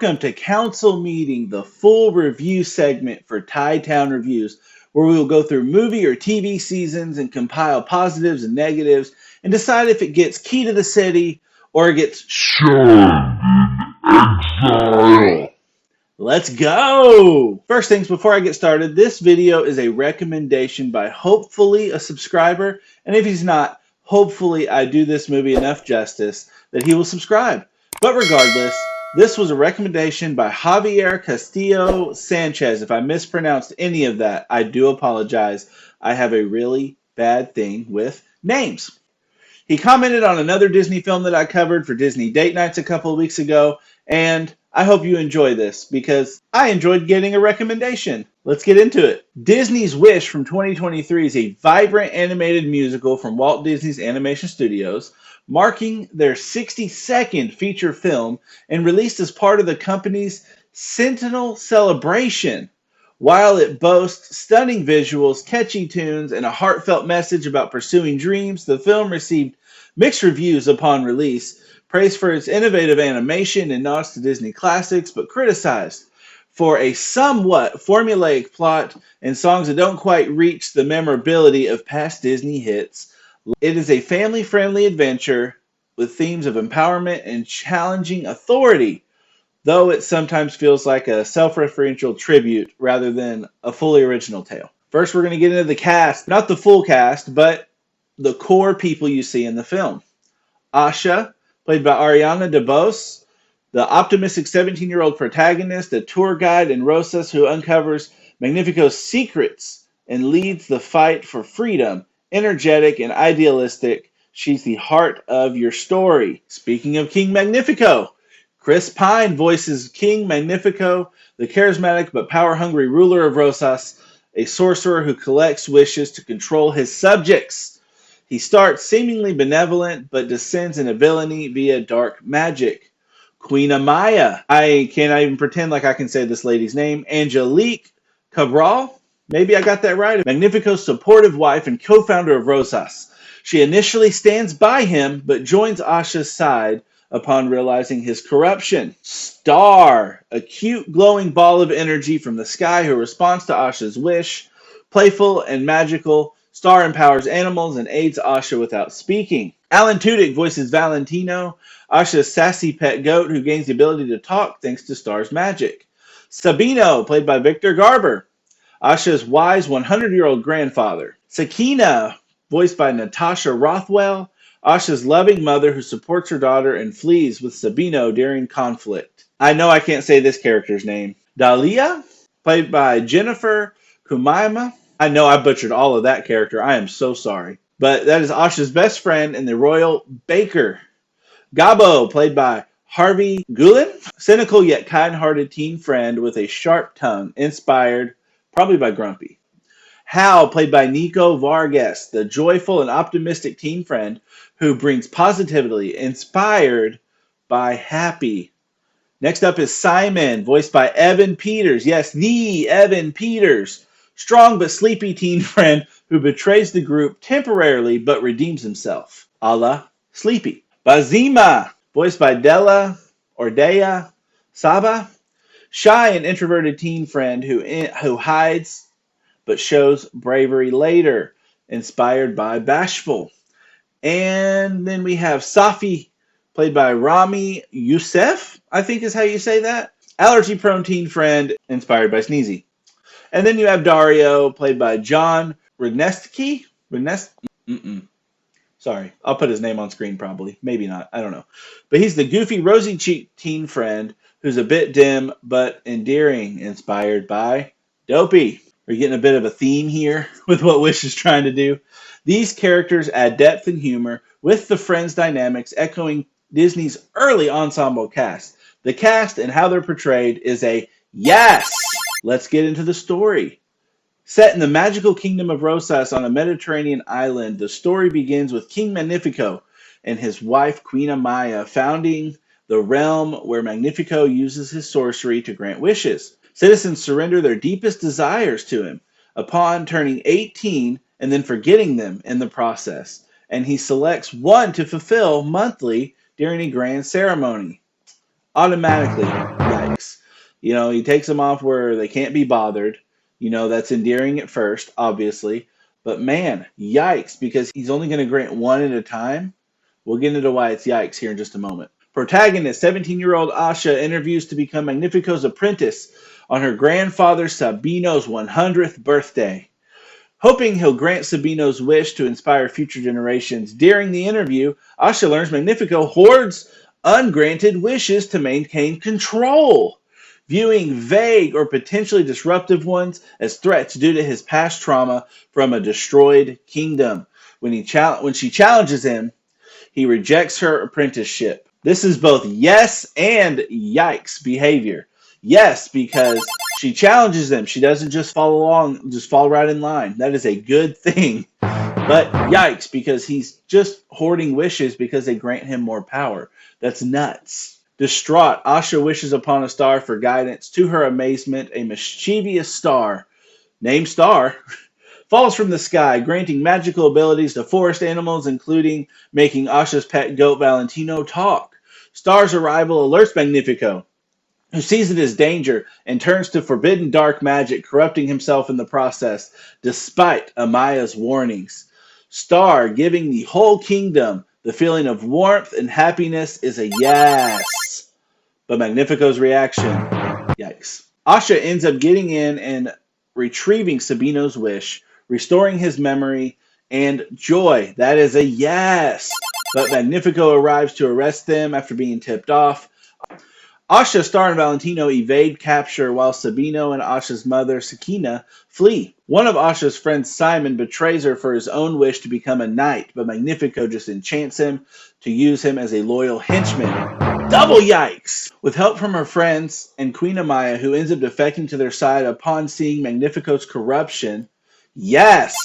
welcome to Council Meeting, the full review segment for Thai Town Reviews, where we will go through movie or TV seasons and compile positives and negatives and decide if it gets key to the city or it gets shunned in exile. Let's go! First things before I get started, this video is a recommendation by hopefully a subscriber, and if he's not, hopefully I do this movie enough justice that he will subscribe. But regardless, this was a recommendation by Javier Castillo Sanchez. If I mispronounced any of that, I do apologize. I have a really bad thing with names. He commented on another Disney film that I covered for Disney Date Nights a couple of weeks ago, and I hope you enjoy this because I enjoyed getting a recommendation. Let's get into it. Disney's Wish from 2023 is a vibrant animated musical from Walt Disney's Animation Studios, marking their 62nd feature film and released as part of the company's Centennial celebration. While it boasts stunning visuals, catchy tunes, and a heartfelt message about pursuing dreams, the film received mixed reviews upon release, praised for its innovative animation and nods to Disney classics, but criticized for a somewhat formulaic plot and songs that don't quite reach the memorability of past Disney hits. It is a family-friendly adventure with themes of empowerment and challenging authority, though it sometimes feels like a self-referential tribute rather than a fully original tale. First, we're going to get into the cast. Not the full cast, but the core people you see in the film. Asha, played by Ariana DeBose, the optimistic 17-year-old protagonist, a tour guide in Rosas who uncovers Magnifico's secrets and leads the fight for freedom. Energetic and idealistic, she's the heart of your story. Speaking of King Magnifico, Chris Pine voices King Magnifico, the charismatic but power-hungry ruler of Rosas, a sorcerer who collects wishes to control his subjects. He starts seemingly benevolent, but descends into villainy via dark magic. Queen Amaya, I cannot even pretend like I can say this lady's name, Angelique Cabral, maybe I got that right, Magnifico's supportive wife and co-founder of Rosas. She initially stands by him, but joins Asha's side upon realizing his corruption. Star, a cute glowing ball of energy from the sky who responds to Asha's wish. Playful and magical, Star empowers animals and aids Asha without speaking. Alan Tudyk voices Valentino, Asha's sassy pet goat who gains the ability to talk thanks to Star's magic. Sabino, played by Victor Garber, Asha's wise 100-year-old grandfather. Sakina, voiced by Natasha Rothwell, Asha's loving mother who supports her daughter and flees with Sabino during conflict. I know I can't say this character's name. Dahlia, played by Jennifer Kumaima. I know I butchered all of that character. I am so sorry. But that is Asha's best friend and the royal baker. Gabo, played by Harvey Gulen, cynical yet kind-hearted teen friend with a sharp tongue, inspired probably by Grumpy. Hal, played by Nico Vargas, the joyful and optimistic teen friend who brings positivity, inspired by Happy. Next up is Simon, voiced by Evan Peters. Yes, the Evan Peters. Strong but sleepy teen friend who betrays the group temporarily but redeems himself, a la Sleepy. Bazima, voiced by Della Saba. Shy and introverted teen friend who hides but shows bravery later, inspired by Bashful. And then we have Safi, played by Rami Youssef, I think is how you say that. Allergy-prone teen friend, inspired by Sneezy. And then you have Dario, played by John Rudnetsky. Sorry, I'll put his name on screen probably. Maybe not, I don't know. But he's the goofy, rosy-cheeked teen friend who's a bit dim but endearing, inspired by Dopey. We're getting a bit of a theme here with what Wish is trying to do. These characters add depth and humor with the Friends dynamics echoing Disney's early ensemble cast. The cast and how they're portrayed is a yes! Let's get into the story. Set in the magical kingdom of Rosas on a Mediterranean island, the story begins with King Magnifico and his wife Queen Amaya founding the realm where Magnifico uses his sorcery to grant wishes. Citizens surrender their deepest desires to him upon turning 18 and then forgetting them in the process. And he selects one to fulfill monthly during a grand ceremony. Automatically, yikes. He takes them off where they can't be bothered. That's endearing at first, obviously. But man, yikes, because he's only going to grant one at a time. We'll get into why it's yikes here in just a moment. Protagonist, 17-year-old Asha, interviews to become Magnifico's apprentice on her grandfather Sabino's 100th birthday. Hoping he'll grant Sabino's wish to inspire future generations, during the interview, Asha learns Magnifico hoards ungranted wishes to maintain control, viewing vague or potentially disruptive ones as threats due to his past trauma from a destroyed kingdom. When she challenges him, he rejects her apprenticeship. This is both yes and yikes behavior. Yes, because she challenges them. She doesn't just fall right in line. That is a good thing. But yikes, because he's just hoarding wishes because they grant him more power. That's nuts. Distraught, Asha wishes upon a star for guidance. To her amazement, a mischievous star, named Star, falls from the sky, granting magical abilities to forest animals, including making Asha's pet goat Valentino talk. Star's arrival alerts Magnifico, who sees it as danger and turns to forbidden dark magic, corrupting himself in the process, despite Amaya's warnings. Star, giving the whole kingdom the feeling of warmth and happiness, is a yes. But Magnifico's reaction, yikes. Asha ends up getting in and retrieving Sabino's wish, restoring his memory and joy. That is a yes. But Magnifico arrives to arrest them after being tipped off. Asha, Star, and Valentino evade capture while Sabino and Asha's mother, Sakina, flee. One of Asha's friends, Simon, betrays her for his own wish to become a knight, but Magnifico just enchants him to use him as a loyal henchman. Double yikes! With help from her friends and Queen Amaya, who ends up defecting to their side upon seeing Magnifico's corruption, yes!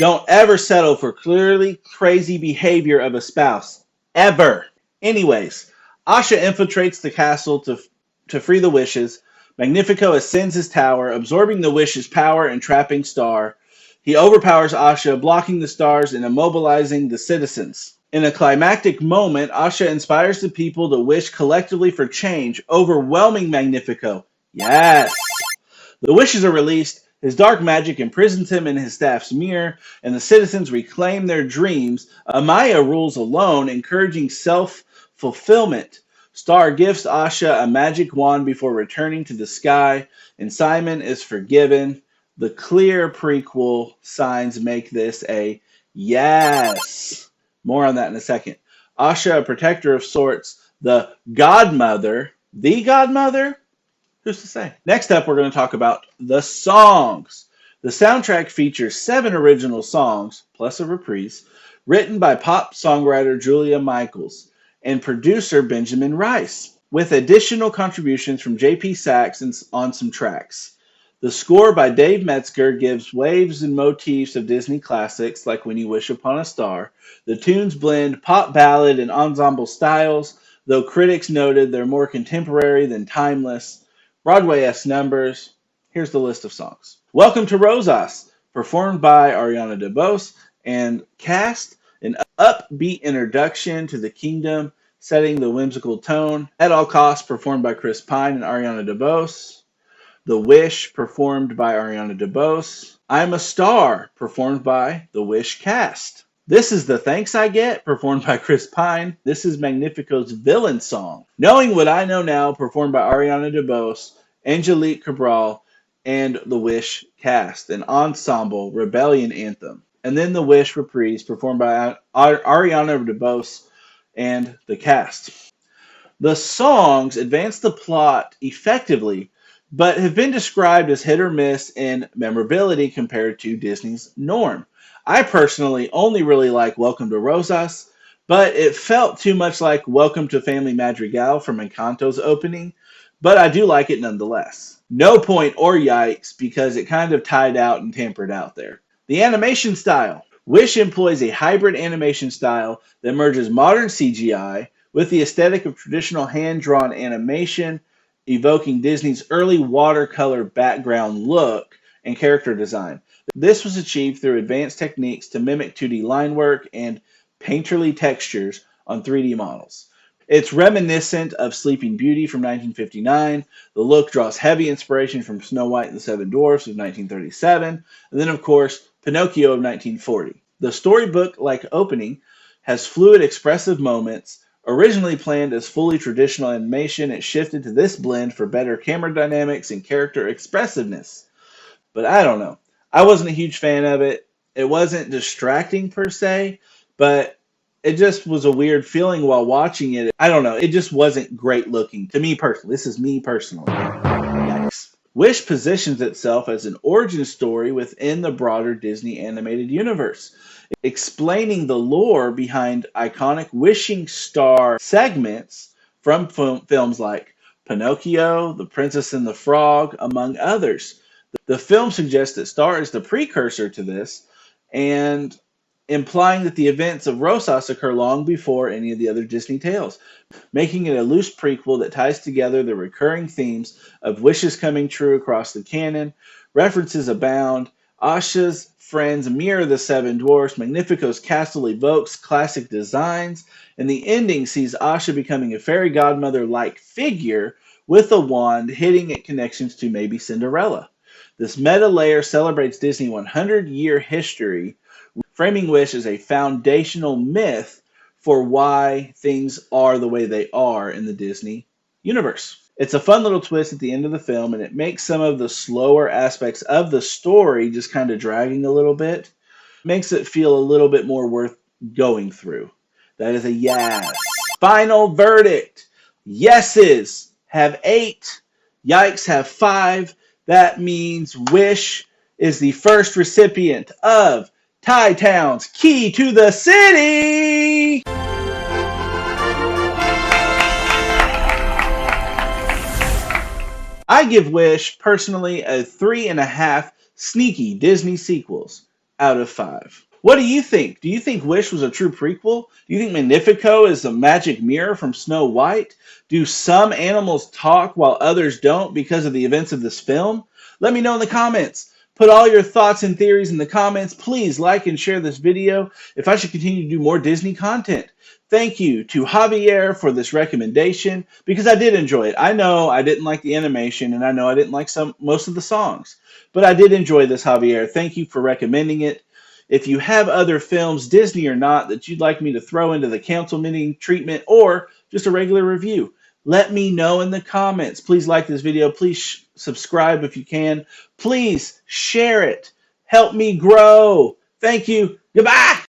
Don't ever settle for clearly crazy behavior of a spouse. Ever! Anyways, Asha infiltrates the castle to free the wishes. Magnifico ascends his tower, absorbing the wish's power and trapping Star. He overpowers Asha, blocking the stars and immobilizing the citizens. In a climactic moment, Asha inspires the people to wish collectively for change, overwhelming Magnifico. Yes! The wishes are released. His dark magic imprisons him in his staff's mirror, and the citizens reclaim their dreams. Amaya rules alone, encouraging self-fulfillment. Star gifts Asha a magic wand before returning to the sky, and Simon is forgiven. The clear prequel signs make this a yes. More on that in a second. Asha, a protector of sorts, the godmother. The godmother? Who's to say? Next up, we're going to talk about the songs. The soundtrack features 7 original songs, plus a reprise, written by pop songwriter Julia Michaels and producer Benjamin Rice, with additional contributions from J.P. Sachs on some tracks. The score by Dave Metzger gives waves and motifs of Disney classics like When You Wish Upon a Star. The tunes blend pop ballad and ensemble styles, though critics noted they're more contemporary than timeless. Broadway-esque numbers. Here's the list of songs. Welcome to Rosas, performed by Ariana DeBose and cast, an upbeat introduction to the kingdom, setting the whimsical tone. At All Costs, performed by Chris Pine and Ariana DeBose. The Wish, performed by Ariana DeBose. I'm a Star, performed by the Wish cast. This is the Thanks I Get, performed by Chris Pine. This is Magnifico's villain song. Knowing What I Know Now, performed by Ariana DeBose, Angelique Cabral, and the Wish cast. An ensemble rebellion anthem. And then the Wish reprise, performed by Ariana DeBose and the cast. The songs advance the plot effectively, but have been described as hit or miss in memorability compared to Disney's norm. I personally only really like Welcome to Rosas, but it felt too much like Welcome to Family Madrigal from Encanto's opening, but I do like it nonetheless. No point or yikes, because it kind of tied out and tampered out there. The animation style. Wish employs a hybrid animation style that merges modern CGI with the aesthetic of traditional hand-drawn animation, evoking Disney's early watercolor background look and character design. This was achieved through advanced techniques to mimic 2D line work and painterly textures on 3D models. It's reminiscent of Sleeping Beauty from 1959. The look draws heavy inspiration from Snow White and the Seven Dwarfs of 1937, and then, of course, Pinocchio of 1940. The storybook-like opening has fluid, expressive moments. Originally planned as fully traditional animation, it shifted to this blend for better camera dynamics and character expressiveness. But I don't know. I wasn't a huge fan of it. It wasn't distracting per se, but it just was a weird feeling while watching it. I don't know. It just wasn't great looking to me personally. This is me personally. Yikes. Wish positions itself as an origin story within the broader Disney animated universe, explaining the lore behind iconic wishing star segments from films like Pinocchio, The Princess and the Frog, among others. The film suggests that Star is the precursor to this, and implying that the events of Rosas occur long before any of the other Disney tales, making it a loose prequel that ties together the recurring themes of wishes coming true across the canon. References abound. Asha's friends mirror the Seven Dwarfs. Magnifico's castle evokes classic designs, and the ending sees Asha becoming a fairy godmother-like figure with a wand, hitting at connections to maybe Cinderella. This meta layer celebrates Disney's 100-year history, framing Wish as a foundational myth for why things are the way they are in the Disney universe. It's a fun little twist at the end of the film, and it makes some of the slower aspects of the story just kind of dragging a little bit. Makes it feel a little bit more worth going through. That is a yes. Final verdict. Yeses have 8. Yikes have 5. That means Wish is the first recipient of Thai Town's Key to the City! I give Wish, personally, a 3.5 sneaky Disney sequels out of 5. What do you think? Do you think Wish was a true prequel? Do you think Magnifico is the magic mirror from Snow White? Do some animals talk while others don't because of the events of this film? Let me know in the comments. Put all your thoughts and theories in the comments. Please like and share this video if I should continue to do more Disney content. Thank you to Javier for this recommendation because I did enjoy it. I know I didn't like the animation and I know I didn't like most of the songs, but I did enjoy this, Javier. Thank you for recommending it. If you have other films, Disney or not, that you'd like me to throw into the council meeting treatment or just a regular review, let me know in the comments. Please like this video. Please subscribe if you can. Please share it. Help me grow. Thank you. Goodbye.